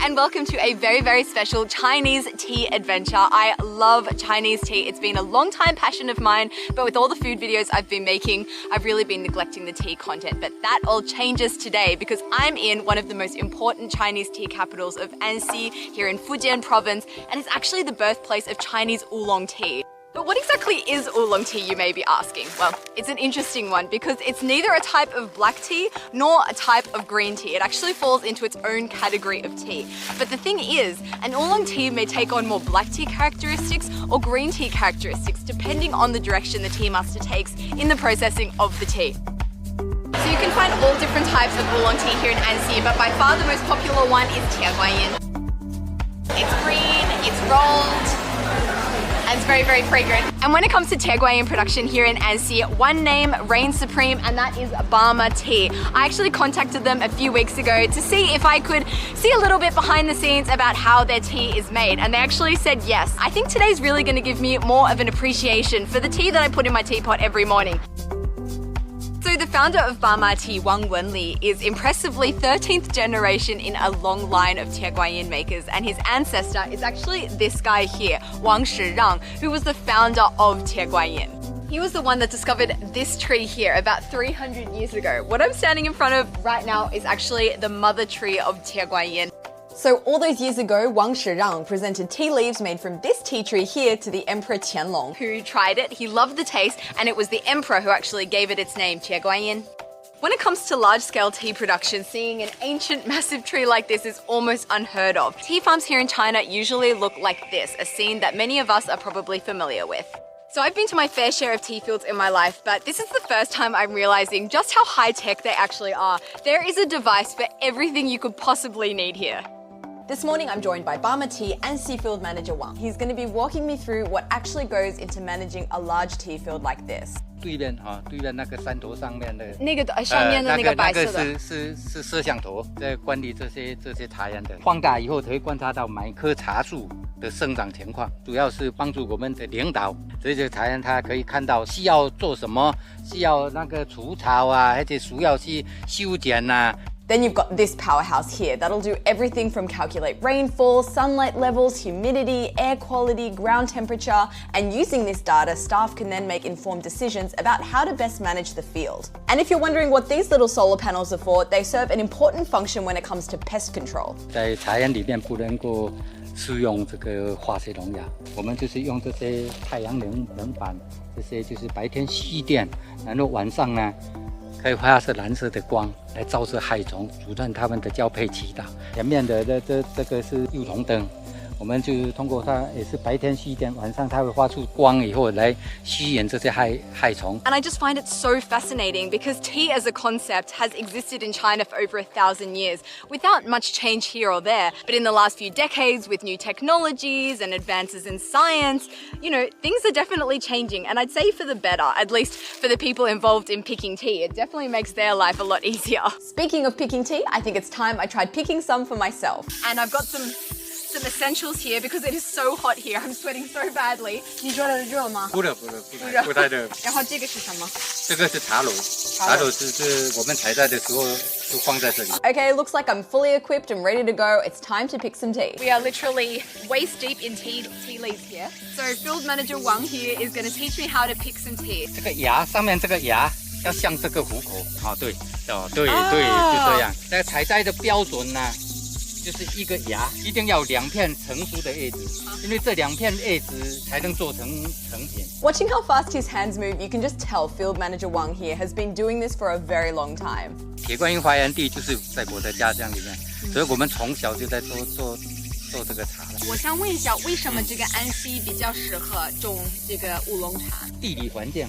and welcome to a very, very special Chinese tea adventure. I love Chinese tea. It's been a long time passion of mine, but with all the food videos I've been making, I've really been neglecting the tea content. But that all changes today because I'm in one of the most important Chinese tea capitals of Anxi here in Fujian province, and it's actually the birthplace of Chinese oolong tea. But what exactly is oolong tea, you may be asking? Well, it's an interesting one because it's neither a type of black tea nor a type of green tea. It actually falls into its own category of tea. But the thing is, an oolong tea may take on more black tea characteristics or green tea characteristics depending on the direction the tea master takes in the processing of the tea. So you can find all different types of oolong tea here in Anxi, but by far the most popular one is Tieguanyin. It's green, it's rolled, and it's very, very fragrant. And when it comes to Tieguanyin production here in Anxi, one name reigns supreme, and that is Bama tea. I actually contacted them a few weeks ago to see if I could see a little bit behind the scenes about how their tea is made, and they actually said yes. I think today's really going to give me more of an appreciation for the tea that I put in my teapot every morning. So the founder of Bama Tea, Wang Wenli, is impressively 13th generation in a long line of Tieguanyin makers, and his ancestor is actually this guy here, Wang Shirang, who was the founder of Tieguanyin. He was the one that discovered this tree here about 300 years ago. What I'm standing in front of right now is actually the mother tree of Tieguanyin. So all those years ago, Wang Shirang presented tea leaves made from this tea tree here to the Emperor Qianlong, who tried it. He loved the taste, and it was the emperor who actually gave it its name, Tieguanyin. When it comes to large-scale tea production, seeing an ancient, massive tree like this is almost unheard of. Tea farms here in China usually look like this, a scene that many of us are probably familiar with. So I've been to my fair share of tea fields in my life, but this is the first time I'm realizing just how high-tech they actually are. There is a device for everything you could possibly need here. This morning, I'm joined by Bama Tea and Seafield Manager Wang. He's going to be walking me through what actually goes into managing a large tea field like this. 对面那个山头上面的那个上面的那个白色的是摄像头，在管理这些茶园的。放大以后，可以观察到每棵茶树的生长情况，主要是帮助我们的领导这些茶园，他可以看到需要做什么，需要那个除草啊，而且需要去修剪呐。 Then you've got this powerhouse here that'll do everything from calculate rainfall, sunlight levels, humidity, air quality, ground temperature, and using this data, staff can then make informed decisions about how to best manage the field. And if you're wondering what these little solar panels are for, they serve an important function when it comes to pest control. 在茶园里面不能够使用这个化学农药，我们就是用这些太阳能板，这些就是白天蓄电，然后晚上呢。 可以发射蓝色的光来照射害虫，阻断它们的交配祈祷。前面的这个是幼虫灯，我们就通过它也是白天蓄电，晚上它会发出光以后来吸引这些害虫。And I just find it so fascinating because tea as a concept has existed in China for over 1,000 years without much change here or there. But in the last few decades, with new technologies and advances in science, you know, things are definitely changing. And I'd say for the better, at least for the people involved in picking tea. It definitely makes their life a lot easier. Speaking of picking tea, I think it's time I tried picking some for myself. And I've got some essentials here because it is so hot here. I'm sweating so badly. 你觉得热吗？不热，不太热。然后这个是什么？这个是茶篓，茶篓是我们采摘的时候就放在这里。Okay, looks like I'm fully equipped and ready to go. It's time to pick some tea. We are literally waist deep in tea leaves here. So Field Manager Wang here is going to teach me how to pick some tea. 这个芽上面这个芽要像这个虎口，对，就这样。那采摘的标准呢？ 就是一个芽，一定要2片成熟的叶子，因为这2片叶子才能做成成品。Watching how fast his hands move, you can just tell Field Manager Wang here has been doing this for a very long time. 铁观音发源地就是在我的家乡里面，所以我们从小就在做这个茶了。我想问一下，为什么这个安溪比较适合种这个乌龙茶？地理环境，